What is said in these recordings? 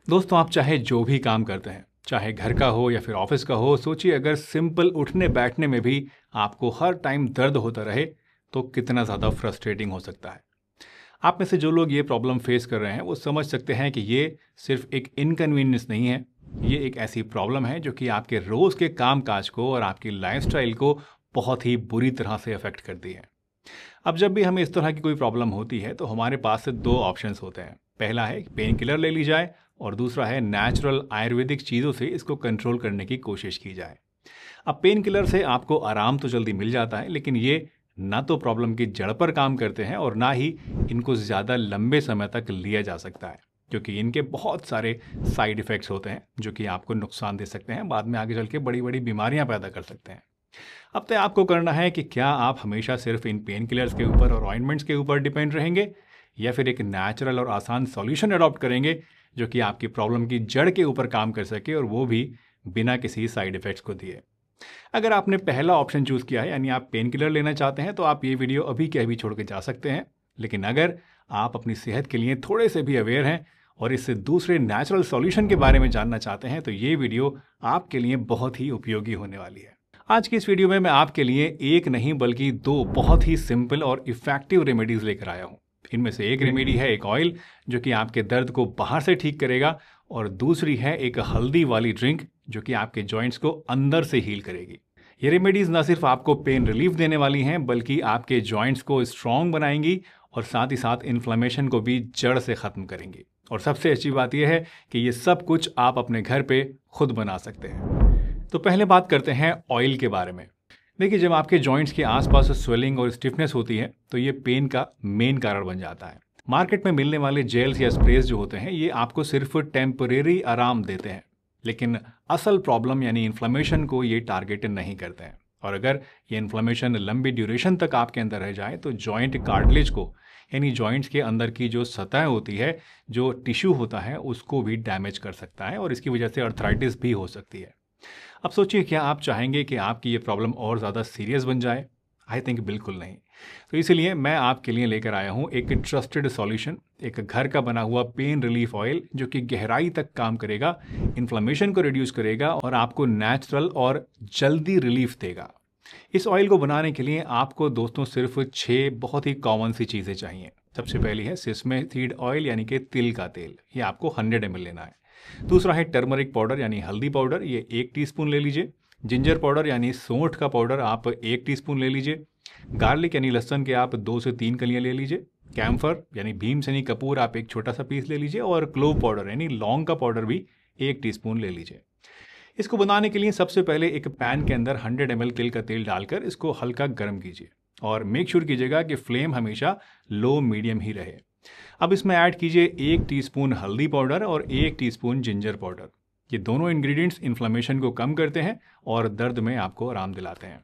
दोस्तों, आप चाहे जो भी काम करते हैं, चाहे घर का हो या फिर ऑफिस का हो, सोचिए अगर सिंपल उठने बैठने में भी आपको हर टाइम दर्द होता रहे तो कितना ज़्यादा फ्रस्ट्रेटिंग हो सकता है। आप में से जो लोग ये प्रॉब्लम फेस कर रहे हैं वो समझ सकते हैं कि ये सिर्फ एक इनकन्वीनियंस नहीं है, ये एक ऐसी प्रॉब्लम है जो कि आपके रोज़ के काम काज को और आपकी लाइफस्टाइल को बहुत ही बुरी तरह से अफेक्ट करती है। अब जब भी हमें इस तरह की कोई प्रॉब्लम होती है तो हमारे पास से दो ऑप्शंस होते हैं। पहला है पेन किलर ले ली जाए और दूसरा है नेचुरल आयुर्वेदिक चीज़ों से इसको कंट्रोल करने की कोशिश की जाए। अब पेन किलर से आपको आराम तो जल्दी मिल जाता है, लेकिन ये ना तो प्रॉब्लम की जड़ पर काम करते हैं और ना ही इनको ज़्यादा लंबे समय तक लिया जा सकता है, क्योंकि इनके बहुत सारे साइड इफ़ेक्ट्स होते हैं जो कि आपको नुकसान दे सकते हैं, बाद में आगे चल के बड़ी बड़ी बीमारियां पैदा कर सकते हैं। अब तय आपको करना है कि क्या आप हमेशा सिर्फ इन पेन किलर्स के ऊपर और ऑइंटमेंट्स के ऊपर डिपेंड रहेंगे या फिर एक नेचुरल और आसान सॉल्यूशन अडॉप्ट करेंगे जो कि आपकी प्रॉब्लम की जड़ के ऊपर काम कर सके और वो भी बिना किसी साइड इफ़ेक्ट्स को दिए। अगर आपने पहला ऑप्शन चूज़ किया है, यानी आप पेन किलर लेना चाहते हैं, तो आप ये वीडियो अभी के अभी छोड़ के जा सकते हैं। लेकिन अगर आप अपनी सेहत के लिए थोड़े से भी अवेयर हैं और इससे दूसरे नेचुरल सॉल्यूशन के बारे में जानना चाहते हैं तो ये वीडियो आपके लिए बहुत ही उपयोगी होने वाली है। आज की इस वीडियो में मैं आपके लिए एक नहीं बल्कि दो बहुत ही सिंपल और इफ़ेक्टिव रेमेडीज़ लेकर आया हूँ। इनमें से एक रेमेडी है एक ऑयल जो कि आपके दर्द को बाहर से ठीक करेगा और दूसरी है एक हल्दी वाली ड्रिंक जो कि आपके जॉइंट्स को अंदर से हील करेगी। ये रेमेडीज़ ना सिर्फ आपको पेन रिलीफ देने वाली हैं बल्कि आपके जॉइंट्स को स्ट्रॉन्ग बनाएंगी और साथ ही साथ इन्फ्लेमेशन को भी जड़ से ख़त्म करेंगी। और सबसे अच्छी बात यह है कि ये सब कुछ आप अपने घर पे खुद बना सकते हैं। तो पहले बात करते हैं ऑयल के बारे में। देखिए, जब आपके जॉइंट्स के आसपास स्वेलिंग और स्टिफनेस होती है तो ये पेन का मेन कारण बन जाता है। मार्केट में मिलने वाले जेल्स या स्प्रेज जो होते हैं ये आपको सिर्फ टेम्परेरी आराम देते हैं, लेकिन असल प्रॉब्लम यानी इन्फ्लेमेशन को ये टारगेट नहीं करते हैं। और अगर ये इन्फ्लेमेशन लंबी ड्यूरेशन तक आपके अंदर रह जाए तो जॉइंट कार्टिलेज को, यानी जॉइंट्स के अंदर की जो सतह होती है, जो टिश्यू होता है, उसको भी डैमेज कर सकता है और इसकी वजह से अर्थराइटिस भी हो सकती है। अब सोचिए, क्या आप चाहेंगे कि आपकी ये प्रॉब्लम और ज़्यादा सीरियस बन जाए? आई थिंक बिल्कुल नहीं। तो इसीलिए मैं आपके लिए लेकर आया हूँ एक ट्रस्टेड सॉल्यूशन, एक घर का बना हुआ पेन रिलीफ ऑयल जो कि गहराई तक काम करेगा, इन्फ्लेमेशन को रिड्यूस करेगा और आपको नेचुरल और जल्दी रिलीफ देगा। इस ऑयल को बनाने के लिए आपको दोस्तों सिर्फ 6 बहुत ही कॉमन सी चीज़ें चाहिए। सबसे पहली है सिसमे सीड ऑयल यानी कि तिल का तेल, ये आपको 100 ml लेना है। दूसरा है टर्मरिक पाउडर यानी हल्दी पाउडर, ये 1 टीस्पून ले लीजिए। जिंजर पाउडर यानी सौंठ का पाउडर आप 1 टीस्पून ले लीजिए। गार्लिक यानी लहसुन के आप 2 से 3 कलियां ले लीजिए। कैम्फर यानी भीमसेनी कपूर आप एक छोटा सा पीस ले लीजिए और क्लोव पाउडर यानी लौंग का पाउडर भी 1 टीस्पून ले लीजिए। इसको बनाने के लिए सबसे पहले एक पैन के अंदर 100 ml तिल का तेल डालकर इसको हल्का गर्म कीजिए और मेक श्योर कीजिएगा कि फ्लेम हमेशा लो मीडियम ही रहे। अब इसमें ऐड कीजिए 1 टीस्पून हल्दी पाउडर और 1 टीस्पून जिंजर पाउडर। ये दोनों इंग्रेडिएंट्स इन्फ्लेमेशन को कम करते हैं और दर्द में आपको आराम दिलाते हैं।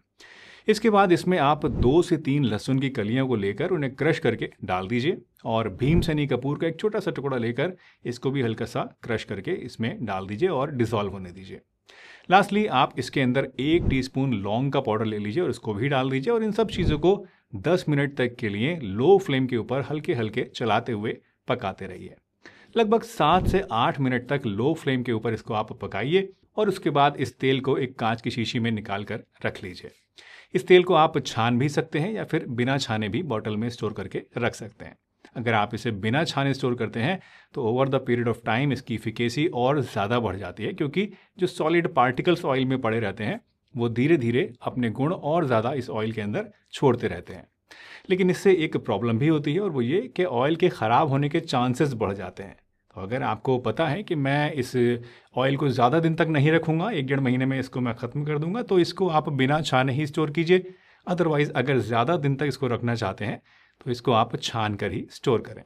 इसके बाद इसमें आप 2 से 3 लहसुन की कलियों को लेकर उन्हें क्रश करके डाल दीजिए और भीमसेनी कपूर का एक छोटा सा टुकड़ा लेकर इसको भी हल्का सा क्रश करके इसमें डाल दीजिए और डिसॉल्व होने दीजिए। लास्टली आप इसके अंदर 1 टीस्पून लौंग का पाउडर ले लीजिए और इसको भी डाल दीजिए और इन सब चीज़ों को 10 मिनट तक के लिए लो फ्लेम के ऊपर हल्के हल्के चलाते हुए पकाते रहिए। लगभग 7 से 8 मिनट तक लो फ्लेम के ऊपर इसको आप पकाइए और उसके बाद इस तेल को एक कांच की शीशी में निकाल कर रख लीजिए। इस तेल को आप छान भी सकते हैं या फिर बिना छाने भी बॉटल में स्टोर करके रख सकते हैं। अगर आप इसे बिना छाने स्टोर करते हैं तो over the period of time इसकी इफिकेसी और ज़्यादा बढ़ जाती है, क्योंकि जो सॉलिड पार्टिकल्स ऑयल में पड़े रहते हैं वो धीरे धीरे अपने गुण और ज़्यादा इस ऑयल के अंदर छोड़ते रहते हैं। लेकिन इससे एक प्रॉब्लम भी होती है और वो ये कि ऑयल के ख़राब होने के चांसेस बढ़ जाते हैं। तो अगर आपको पता है कि मैं इस ऑयल को ज़्यादा दिन तक नहीं रखूँगा, 1-1.5 महीने में इसको मैं ख़त्म कर दूँगा, तो इसको आप बिना छाने ही स्टोर कीजिए। अदरवाइज़ अगर ज़्यादा दिन तक इसको रखना चाहते हैं तो इसको आप छान कर ही स्टोर करें।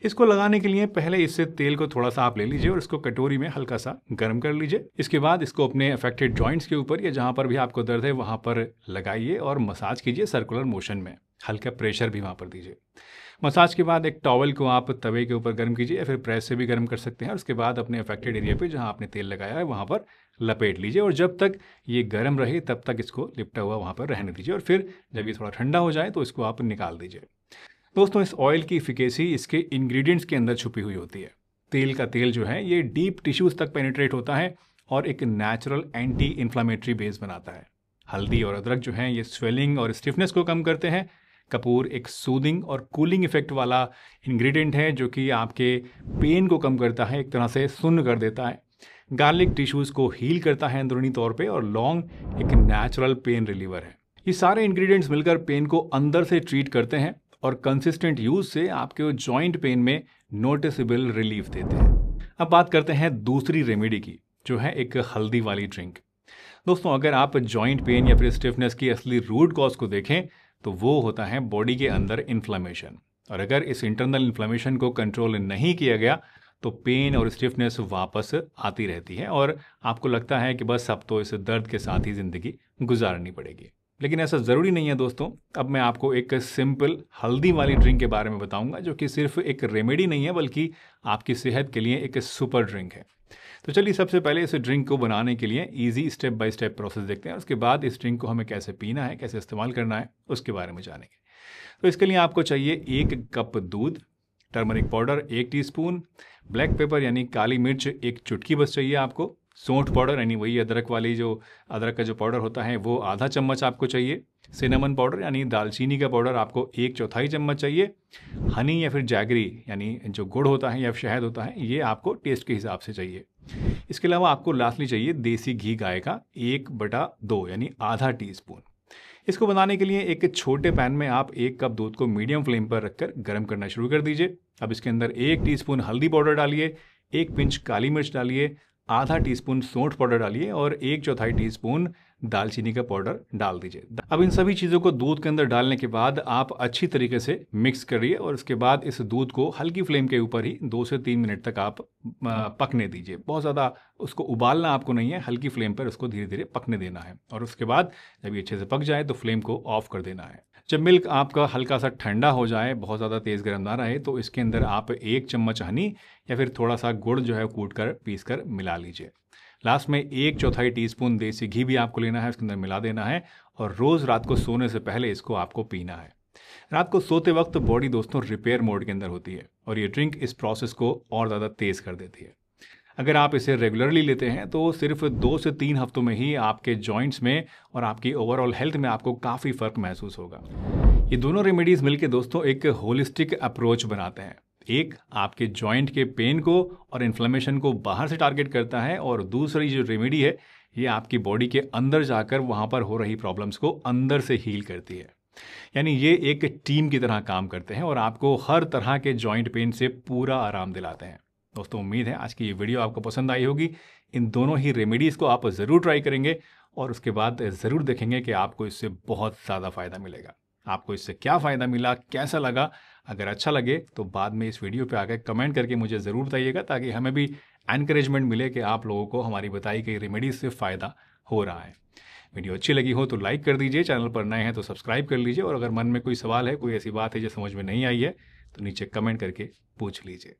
इसको लगाने के लिए पहले इससे तेल को थोड़ा सा आप ले लीजिए और इसको कटोरी में हल्का सा गर्म कर लीजिए। इसके बाद इसको अपने अफेक्टेड जॉइंट्स के ऊपर या जहाँ पर भी आपको दर्द है वहाँ पर लगाइए और मसाज कीजिए सर्कुलर मोशन में, हल्का प्रेशर भी वहाँ पर दीजिए। मसाज के बाद एक टॉवल को आप तवे के ऊपर गर्म कीजिए या फिर प्रेस से भी गर्म कर सकते हैं और उसके बाद अपने अफेक्टेड एरिया पे जहाँ आपने तेल लगाया है वहाँ पर लपेट लीजिए और जब तक ये गर्म रहे तब तक इसको लिपटा हुआ वहाँ पर रहने दीजिए और फिर जब ये थोड़ा ठंडा हो जाए तो इसको आप निकाल दीजिए। दोस्तों, इस ऑयल की इफिकेसी इसके इंग्रेडिएंट्स के अंदर छुपी हुई होती है। तेल का तेल जो है ये डीप टिश्यूज़ तक पेनिट्रेट होता है और एक नेचुरल एंटी इन्फ्लामेटरी बेस बनाता है। हल्दी और अदरक जो हैं ये स्वेलिंग और स्टिफनेस को कम करते हैं। कपूर एक सूदिंग और कूलिंग इफेक्ट वाला इंग्रेडिएंट है जो कि आपके पेन को कम करता है, एक तरह से सुन्न कर देता है। गार्लिक टिश्यूज़ को हील करता है अंदरूनी तौर पे, और लौंग एक नेचुरल पेन रिलीवर है। ये सारे इंग्रेडिएंट्स मिलकर पेन को अंदर से ट्रीट करते हैं और कंसिस्टेंट यूज से आपके जॉइंट पेन में नोटिसेबल रिलीफ देते हैं। अब बात करते हैं दूसरी रेमेडी की, जो है एक हल्दी वाली ड्रिंक। दोस्तों, अगर आप जॉइंट पेन या फिर स्टिफनेस की असली रूट कॉज को देखें तो वो होता है बॉडी के अंदर इन्फ्लेमेशन, और अगर इस इंटरनल इन्फ्लेमेशन को कंट्रोल नहीं किया गया तो पेन और स्टिफनेस वापस आती रहती है और आपको लगता है कि बस अब तो इस दर्द के साथ ही ज़िंदगी गुजारनी पड़ेगी। लेकिन ऐसा ज़रूरी नहीं है दोस्तों। अब मैं आपको एक सिंपल हल्दी वाली ड्रिंक के बारे में बताऊंगा जो कि सिर्फ एक रेमेडी नहीं है बल्कि आपकी सेहत के लिए एक सुपर ड्रिंक है। तो चलिए सबसे पहले इस ड्रिंक को बनाने के लिए easy step by step process देखते हैं। उसके बाद इस ड्रिंक को हमें कैसे पीना है, कैसे इस्तेमाल करना है, उसके बारे में जानेंगे। तो इसके लिए आपको चाहिए 1 कप दूध, turmeric powder 1 teaspoon, black pepper यानी काली मिर्च 1 चुटकी बस चाहिए आपको, सौंठ पाउडर यानी वही अदरक वाली जो अदरक का जो पाउडर होता है वो आधा चम्मच आपको चाहिए, सिनेमन पाउडर यानी दालचीनी का पाउडर आपको 1/4 चम्मच चाहिए, हनी या फिर जैगरी यानी जो गुड़ होता है या शहद होता है ये आपको टेस्ट के हिसाब से चाहिए। इसके अलावा आपको लास्टली चाहिए देसी घी गाय का 1/2 यानी आधा टीस्पून। इसको बनाने के लिए एक छोटे पैन में आप 1 कप दूध को मीडियम फ्लेम पर रखकर गर्म करना शुरू कर दीजिए। अब इसके अंदर 1 टीस्पून हल्दी पाउडर डालिए, 1 पिंच काली मिर्च डालिए, आधा टीस्पून सौंठ पाउडर डालिए और 1/4 टीस्पून दालचीनी का पाउडर डाल दीजिए। अब इन सभी चीज़ों को दूध के अंदर डालने के बाद आप अच्छी तरीके से मिक्स करिए और उसके बाद इस दूध को हल्की फ्लेम के ऊपर ही 2 से 3 मिनट तक आप पकने दीजिए। बहुत ज़्यादा उसको उबालना आपको नहीं है, हल्की फ्लेम पर उसको धीरे धीरे पकने देना है और उसके बाद जब ये अच्छे से पक जाए तो फ्लेम को ऑफ कर देना है। जब मिल्क आपका हल्का सा ठंडा हो जाए, बहुत ज़्यादा तेज़ गर्म ना रहे, तो इसके अंदर आप 1 चम्मच हनी या फिर थोड़ा सा गुड़ जो है कूट कर पीस कर मिला लीजिए। लास्ट में 1/4 टीस्पून देसी घी भी आपको लेना है, उसके अंदर मिला देना है और रोज़ रात को सोने से पहले इसको आपको पीना है। रात को सोते वक्त बॉडी दोस्तों रिपेयर मोड के अंदर होती है और ये ड्रिंक इस प्रोसेस को और ज़्यादा तेज़ कर देती है। अगर आप इसे रेगुलरली लेते हैं तो सिर्फ 2 से 3 हफ्तों में ही आपके जॉइंट्स में और आपकी ओवरऑल हेल्थ में आपको काफ़ी फ़र्क महसूस होगा। ये दोनों रेमेडीज़ मिलकर दोस्तों एक होलिस्टिक अप्रोच बनाते हैं। एक आपके जॉइंट के पेन को और इन्फ्लेमेशन को बाहर से टारगेट करता है और दूसरी जो रेमेडी है ये आपकी बॉडी के अंदर जाकर वहाँ पर हो रही प्रॉब्लम्स को अंदर से हील करती है। यानी ये एक टीम की तरह काम करते हैं और आपको हर तरह के जॉइंट पेन से पूरा आराम दिलाते हैं। दोस्तों, उम्मीद है आज की ये वीडियो आपको पसंद आई होगी। इन दोनों ही रेमेडीज़ को आप ज़रूर ट्राई करेंगे और उसके बाद ज़रूर देखेंगे कि आपको इससे बहुत ज़्यादा फ़ायदा मिलेगा। आपको इससे क्या फ़ायदा मिला, कैसा लगा? अगर अच्छा लगे तो बाद में इस वीडियो पे आकर कमेंट करके मुझे ज़रूर बताइएगा ताकि हमें भी एनकरेजमेंट मिले कि आप लोगों को हमारी बताई गई रेमेडीज़ से फ़ायदा हो रहा है। वीडियो अच्छी लगी हो तो लाइक कर दीजिए, चैनल पर नए हैं तो सब्सक्राइब कर लीजिए और अगर मन में कोई सवाल है, कोई ऐसी बात है जो समझ में नहीं आई है तो नीचे कमेंट करके पूछ लीजिए।